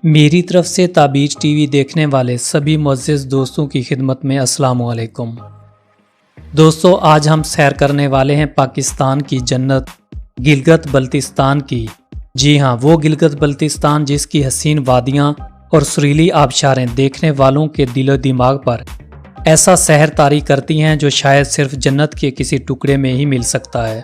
میری طرف سے تعبیر ٹی وی دیکھنے والے سبھی معزز دوستوں کی خدمت میں السلام علیکم۔ دوستو، آج ہم سیر کرنے والے ہیں پاکستان کی جنت گلگت بلتستان کی۔ جی ہاں، وہ گلگت بلتستان جس کی حسین وادیاں اور سریلی آبشاریں دیکھنے والوں کے دل و دماغ پر ایسا سحر طاری کرتی ہیں جو شاید صرف جنت کے کسی ٹکڑے میں ہی مل سکتا ہے۔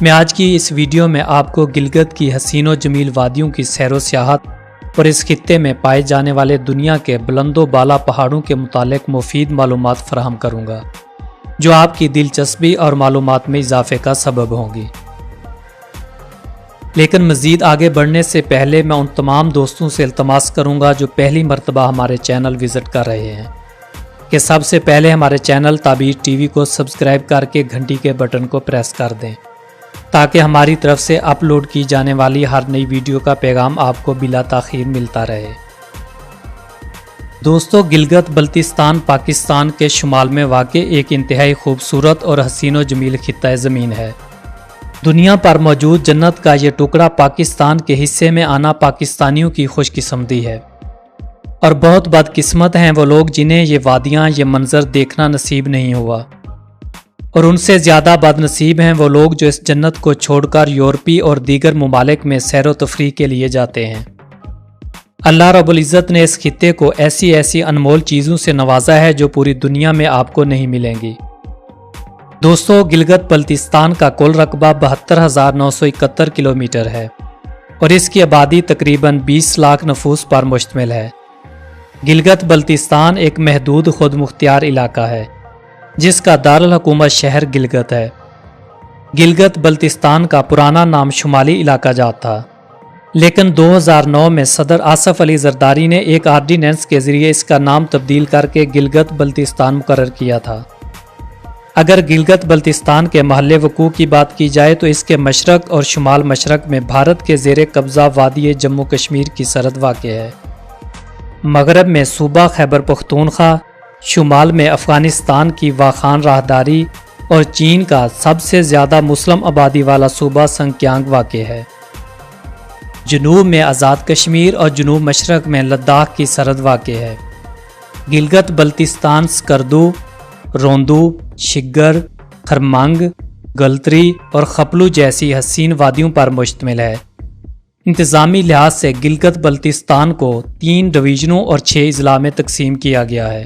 میں آج کی اس ویڈیو میں آپ کو گلگت کی حسین و جمیل وادیوں کی سیر و سیاحت اور اس خطے میں پائے جانے والے دنیا کے بلند و بالا پہاڑوں کے متعلق مفید معلومات فراہم کروں گا، جو آپ کی دلچسپی اور معلومات میں اضافے کا سبب ہوں گی۔ لیکن مزید آگے بڑھنے سے پہلے میں ان تمام دوستوں سے التماس کروں گا جو پہلی مرتبہ ہمارے چینل وزٹ کر رہے ہیں کہ سب سے پہلے ہمارے چینل تعبیر ٹی وی کو سبسکرائب کر کے گھنٹی کے بٹن کو پریس کر دیں، تاکہ ہماری طرف سے اپلوڈ کی جانے والی ہر نئی ویڈیو کا پیغام آپ کو بلا تاخیر ملتا رہے۔ دوستو، گلگت بلتستان پاکستان کے شمال میں واقع ایک انتہائی خوبصورت اور حسین و جمیل خطہ زمین ہے۔ دنیا پر موجود جنت کا یہ ٹکڑا پاکستان کے حصے میں آنا پاکستانیوں کی خوش قسمتی ہے، اور بہت بدقسمت ہیں وہ لوگ جنہیں یہ وادیاں، یہ منظر دیکھنا نصیب نہیں ہوا، اور ان سے زیادہ بد نصیب ہیں وہ لوگ جو اس جنت کو چھوڑ کر یورپی اور دیگر ممالک میں سیر و تفریح کے لیے جاتے ہیں۔ اللہ رب العزت نے اس خطے کو ایسی انمول چیزوں سے نوازا ہے جو پوری دنیا میں آپ کو نہیں ملیں گی۔ دوستو، گلگت بلتستان کا کل رقبہ 72,971 کلومیٹر ہے، اور اس کی آبادی تقریباً 20 لاکھ نفوس پر مشتمل ہے۔ گلگت بلتستان ایک محدود خود مختار علاقہ ہے جس کا دارالحکومت شہر گلگت ہے۔ گلگت بلتستان کا پرانا نام شمالی علاقہ جات تھا، لیکن 2009 میں صدر آصف علی زرداری نے ایک آرڈیننس کے ذریعے اس کا نام تبدیل کر کے گلگت بلتستان مقرر کیا تھا۔ اگر گلگت بلتستان کے محل وقوع کی بات کی جائے تو اس کے مشرق اور شمال مشرق میں بھارت کے زیر قبضہ وادی جموں کشمیر کی سرحد واقع ہے، مغرب میں صوبہ خیبر پختونخوا، شمال میں افغانستان کی واخان راہداری، اور چین کا سب سے زیادہ مسلم آبادی والا صوبہ سنکیانگ واقع ہے۔ جنوب میں آزاد کشمیر اور جنوب مشرق میں لداخ کی سرحد واقع ہے۔ گلگت بلتستان سکردو، روندو، شگر، خرمنگ، گلتری اور خپلو جیسی حسین وادیوں پر مشتمل ہے۔ انتظامی لحاظ سے گلگت بلتستان کو 3 ڈویژنوں اور 6 اضلاع میں تقسیم کیا گیا ہے۔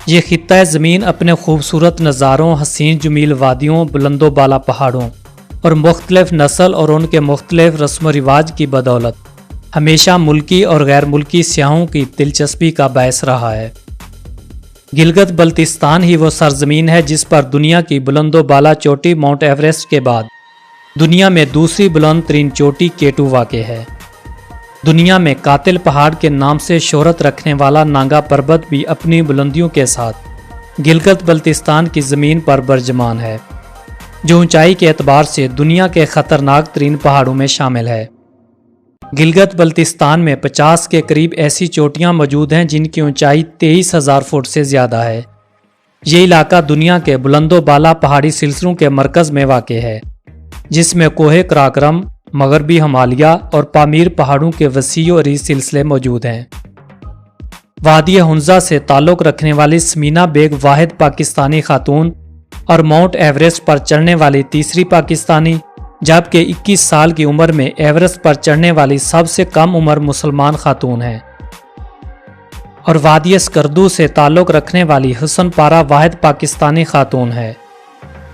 یہ خطہ زمین اپنے خوبصورت نظاروں، حسین جمیل وادیوں، بلند و بالا پہاڑوں اور مختلف نسل اور ان کے مختلف رسم و رواج کی بدولت ہمیشہ ملکی اور غیر ملکی سیاحوں کی دلچسپی کا باعث رہا ہے۔ گلگت بلتستان ہی وہ سرزمین ہے جس پر دنیا کی بلند و بالا چوٹی ماؤنٹ ایوریسٹ کے بعد دنیا میں دوسری بلند ترین چوٹی K2 واقع ہے۔ دنیا میں قاتل پہاڑ کے نام سے شہرت رکھنے والا نانگا پربت بھی اپنی بلندیوں کے ساتھ گلگت بلتستان کی زمین پر برجمان ہے، جو اونچائی کے اعتبار سے دنیا کے خطرناک ترین پہاڑوں میں شامل ہے۔ گلگت بلتستان میں 50 کے قریب ایسی چوٹیاں موجود ہیں جن کی اونچائی 23,000 فٹ سے زیادہ ہے۔ یہ علاقہ دنیا کے بلند و بالا پہاڑی سلسلوں کے مرکز میں واقع ہے، جس میں کوہ قراقرم، مغربی ہمالیہ اور پامیر پہاڑوں کے وسیع و عریض سلسلے موجود ہیں۔ وادی ہنزا سے تعلق رکھنے والی سمینا بیگ واحد پاکستانی خاتون اور ماؤنٹ ایوریسٹ پر چڑھنے والی تیسری پاکستانی، جبکہ 21 سال کی عمر میں ایوریسٹ پر چڑھنے والی سب سے کم عمر مسلمان خاتون ہیں، اور وادی سکردو سے تعلق رکھنے والی حسن پارا واحد پاکستانی خاتون ہے،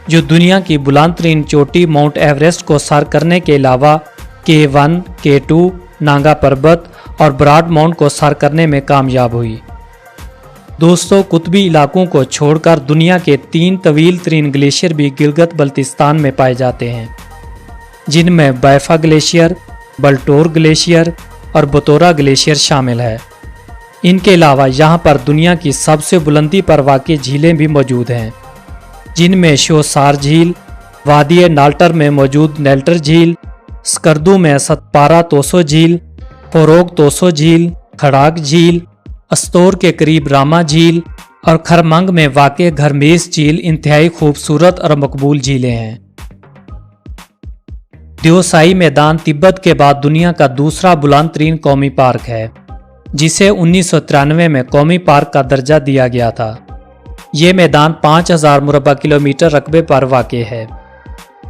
جو دنیا کی بلند ترین چوٹی ماؤنٹ ایوریسٹ کو سر کرنے کے علاوہ K1، K2، نانگا پربت اور براڈ ماؤنٹ کو سر کرنے میں کامیاب ہوئی۔ دوستو، قطبی علاقوں کو چھوڑ کر دنیا کے 3 طویل ترین گلیشیئر بھی گلگت بلتستان میں پائے جاتے ہیں، جن میں بائفا گلیشیئر، بلٹور گلیشیئر اور بطورا گلیشیئر شامل ہے۔ ان کے علاوہ یہاں پر دنیا کی سب سے بلندی پر واقع جھیلیں بھی موجود ہیں، جن میں شوسار جھیل، وادی نالٹر میں موجود نیلٹر جھیل، سکردو میں ستپارا توسو جھیل، پوروگ توسو جھیل، کھڑاک جھیل، استور کے قریب راما جھیل اور خرمنگ میں واقع گھرمیز جھیل انتہائی خوبصورت اور مقبول جھیلیں ہیں۔ دیوسائی میدان تبت کے بعد دنیا کا دوسرا بلند ترین قومی پارک ہے، جسے 1993 میں قومی پارک کا درجہ دیا گیا تھا۔ یہ میدان 5000 مربع کلومیٹر رقبے پر واقع ہے۔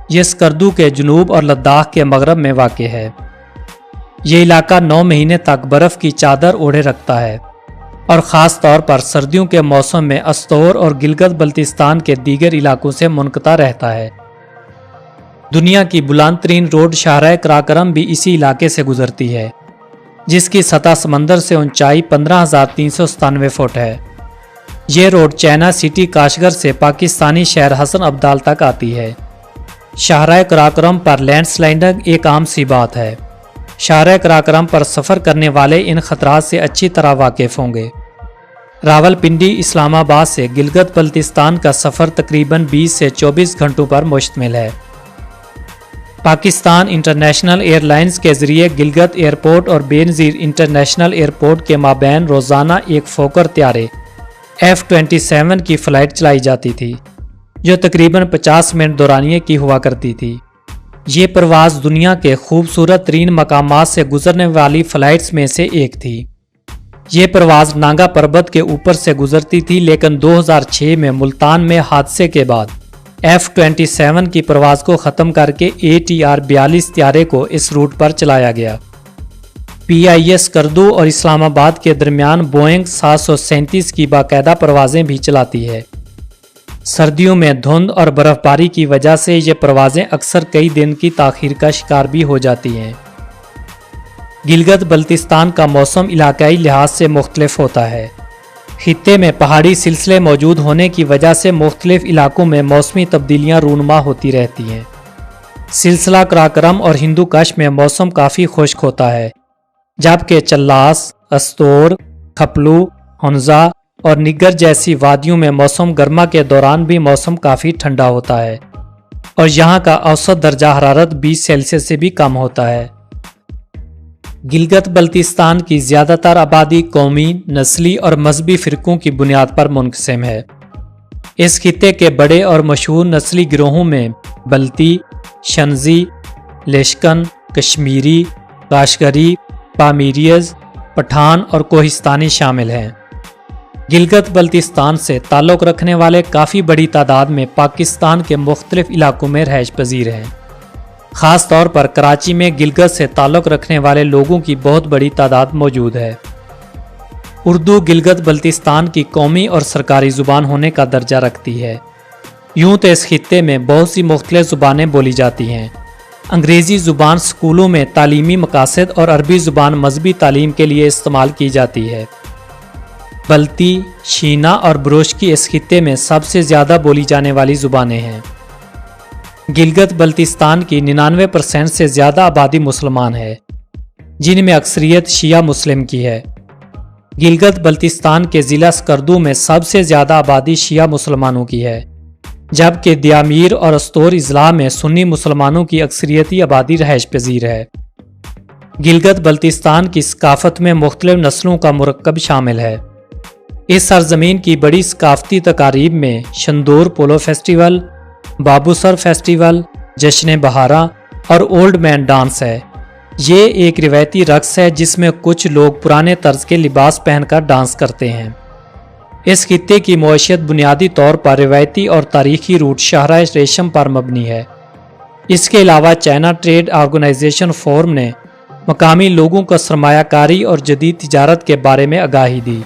یہ اسکردو کے جنوب اور لداخ کے مغرب میں واقع ہے۔ یہ علاقہ 9 مہینے تک برف کی چادر اوڑھے رکھتا ہے اور خاص طور پر سردیوں کے موسم میں استور اور گلگت بلتستان کے دیگر علاقوں سے منقطع رہتا ہے۔ دنیا کی بلند ترین روڈ شاہراہ قراقرم بھی اسی علاقے سے گزرتی ہے، جس کی سطح سمندر سے اونچائی 15,397 فٹ ہے۔ یہ روڈ چائنا سٹی کاشغر سے پاکستانی شہر حسن ابدال تک آتی ہے۔ شاہراہ قراقرم پر لینڈ سلائڈنگ ایک عام سی بات ہے۔ شاہراہ قراقرم پر سفر کرنے والے ان خطرات سے اچھی طرح واقف ہوں گے۔ راولپنڈی اسلام آباد سے گلگت بلتستان کا سفر تقریباً 20 سے 24 گھنٹوں پر مشتمل ہے۔ پاکستان انٹرنیشنل ایئر لائنز کے ذریعے گلگت ایئرپورٹ اور بے نظیر انٹرنیشنل ایئرپورٹ کے مابین روزانہ ایک فوکر طیارے F-27 کی فلائٹ چلائی جاتی تھی، جو تقریباً 50 منٹ دورانیے کی ہوا کرتی تھی۔ یہ پرواز دنیا کے خوبصورت ترین مقامات سے گزرنے والی فلائٹس میں سے ایک تھی۔ یہ پرواز ناگا پربت کے اوپر سے گزرتی تھی، لیکن 2006 میں ملتان میں حادثے کے بعد F-27 کی پرواز کو ختم کر کے ATR-42 طیارے کو اس روٹ پر چلایا گیا۔ PIA اسکردو اور اسلام آباد کے درمیان بوئنگ 737 کی باقاعدہ پروازیں بھی چلاتی ہے۔ سردیوں میں دھند اور برف باری کی وجہ سے یہ پروازیں اکثر کئی دن کی تاخیر کا شکار بھی ہو جاتی ہیں۔ گلگت بلتستان کا موسم علاقائی لحاظ سے مختلف ہوتا ہے۔ خطے میں پہاڑی سلسلے موجود ہونے کی وجہ سے مختلف علاقوں میں موسمی تبدیلیاں رونما ہوتی رہتی ہیں۔ سلسلہ قراقرم اور ہندو کش میں موسم کافی خشک ہوتا ہے، جبکہ چلاس، استور، کھپلو، ہنزا اور نگر جیسی وادیوں میں موسم گرما کے دوران بھی موسم کافی ٹھنڈا ہوتا ہے اور یہاں کا اوسط درجہ حرارت 20 سیلسیس سے بھی کم ہوتا ہے۔ گلگت بلتستان کی زیادہ تر آبادی قومی، نسلی اور مذہبی فرقوں کی بنیاد پر منقسم ہے۔ اس خطے کے بڑے اور مشہور نسلی گروہوں میں بلتی، شنزی، لشکن، کشمیری، کاشگری، پامیریز، پٹھان اور کوہستانی شامل ہیں۔ گلگت بلتستان سے تعلق رکھنے والے کافی بڑی تعداد میں پاکستان کے مختلف علاقوں میں رہائش پذیر ہیں۔ خاص طور پر کراچی میں گلگت سے تعلق رکھنے والے لوگوں کی بہت بڑی تعداد موجود ہے۔ اردو گلگت بلتستان کی قومی اور سرکاری زبان ہونے کا درجہ رکھتی ہے۔ یوں تو اس خطے میں بہت سی مختلف زبانیں بولی جاتی ہیں۔ انگریزی زبان سکولوں میں تعلیمی مقاصد اور عربی زبان مذہبی تعلیم کے لیے استعمال کی جاتی ہے۔ بلتی، شینا اور بروشکی اس خطے میں سب سے زیادہ بولی جانے والی زبانیں ہیں۔ گلگت بلتستان کی 99% سے زیادہ آبادی مسلمان ہے، جن میں اکثریت شیعہ مسلم کی ہے۔ گلگت بلتستان کے ضلع اسکردو میں سب سے زیادہ آبادی شیعہ مسلمانوں کی ہے، جبکہ دیامیر اور استور اضلاع میں سنی مسلمانوں کی اکثریتی آبادی رہائش پذیر ہے۔ گلگت بلتستان کی ثقافت میں مختلف نسلوں کا مرکب شامل ہے۔ اس سرزمین کی بڑی ثقافتی تقاریب میں Shandur polo festival, Babusar festival, جشن بہارا اور اولڈ مین ڈانس ہے۔ یہ ایک روایتی رقص ہے جس میں کچھ لوگ پرانے طرز کے لباس پہن کر ڈانس کرتے ہیں۔ اس خطے کی معیشت بنیادی طور پر روایتی اور تاریخی روٹ شاہراہ ریشم پر مبنی ہے۔ اس کے علاوہ چائنا ٹریڈ آرگنائزیشن فورم نے مقامی لوگوں کو سرمایہ کاری اور جدید تجارت کے بارے میں آگاہی دی۔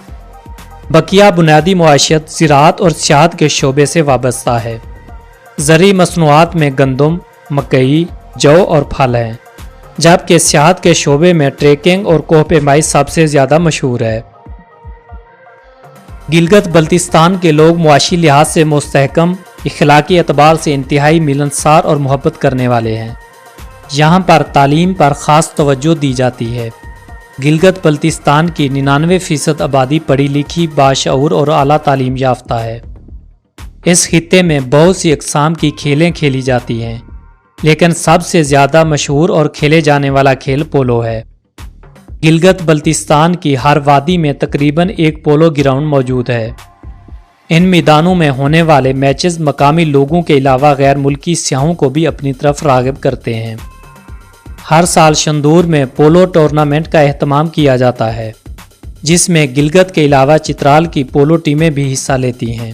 بقیہ بنیادی معیشت زراعت اور سیاحت کے شعبے سے وابستہ ہے۔ زرعی مصنوعات میں گندم، مکئی، جو اور پھل ہیں، جبکہ سیاحت کے شعبے میں ٹریکنگ اور کوہ پیمائی سب سے زیادہ مشہور ہے۔ گلگت بلتستان کے لوگ معاشی لحاظ سے مستحکم، اخلاقی اعتبار سے انتہائی ملنسار اور محبت کرنے والے ہیں۔ یہاں پر تعلیم پر خاص توجہ دی جاتی ہے۔ گلگت بلتستان کی 99% آبادی پڑھی لکھی، باشعور اور اعلیٰ تعلیم یافتہ ہے۔ اس خطے میں بہت سی اقسام کی کھیلیں کھیلی جاتی ہیں، لیکن سب سے زیادہ مشہور اور کھیلے جانے والا کھیل پولو ہے۔ گلگت بلتستان کی ہر وادی میں تقریباً ایک پولو گراؤنڈ موجود ہے۔ ان میدانوں میں ہونے والے میچز مقامی لوگوں کے علاوہ غیر ملکی سیاحوں کو بھی اپنی طرف راغب کرتے ہیں۔ ہر سال شندور میں پولو ٹورنامنٹ کا اہتمام کیا جاتا ہے، جس میں گلگت کے علاوہ چترال کی پولو ٹیمیں بھی حصہ لیتی ہیں۔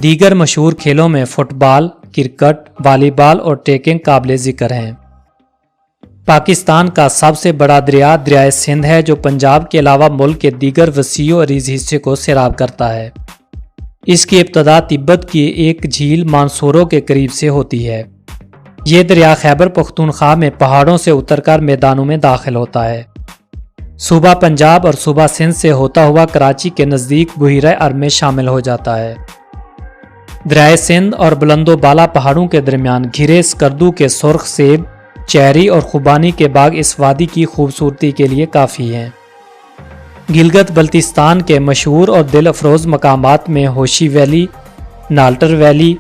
دیگر مشہور کھیلوں میں فٹ بال، کرکٹ، والی بال اور ٹریکنگ قابل ذکر ہیں۔ پاکستان کا سب سے بڑا دریا دریائے سندھ ہے، جو پنجاب کے علاوہ ملک کے دیگر وسیع و عریض حصے کو سیراب کرتا ہے۔ اس کی ابتدا تبت کی ایک جھیل مانسورو کے قریب سے ہوتی ہے۔ یہ دریا خیبر پختونخوا میں پہاڑوں سے اتر کر میدانوں میں داخل ہوتا ہے۔ صوبہ پنجاب اور صوبہ سندھ سے ہوتا ہوا کراچی کے نزدیک بحیرہ عرب میں شامل ہو جاتا ہے۔ دریائے سندھ اور بلند و بالا پہاڑوں کے درمیان گھرے اسکردو کے سرخ سیب، چیری اور خوبانی کے باغ اس وادی کی خوبصورتی کے لیے کافی ہیں۔ گلگت بلتستان کے مشہور اور دل افروز مقامات میں Hushe valley, Naltar valley,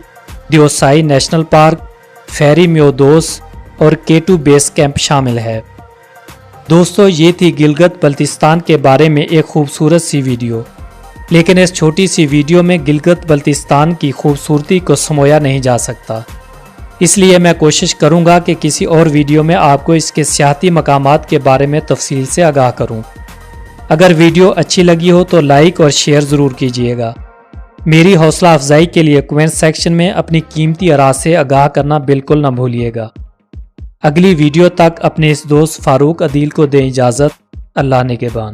Deosai national park, fairy meadows اور کیٹو بیس کیمپ شامل ہے۔ دوستو، یہ تھی گلگت بلتستان کے بارے میں ایک خوبصورت سی ویڈیو، لیکن اس چھوٹی سی ویڈیو میں گلگت بلتستان کی خوبصورتی کو سمویا نہیں جا سکتا، اس لیے میں کوشش کروں گا کہ کسی اور ویڈیو میں آپ کو اس کے سیاحتی مقامات کے بارے میں تفصیل سے آگاہ کروں۔ اگر ویڈیو اچھی لگی ہو تو لائک اور شیئر ضرور کیجیے گا۔ میری حوصلہ افزائی کے لیے کومنٹ سیکشن میں اپنی قیمتی آراء سے آگاہ کرنا بالکل نہ بھولیے گا۔ اگلی ویڈیو تک اپنے اس دوست فاروق عدیل کو دیں اجازت۔ اللہ نگہبان۔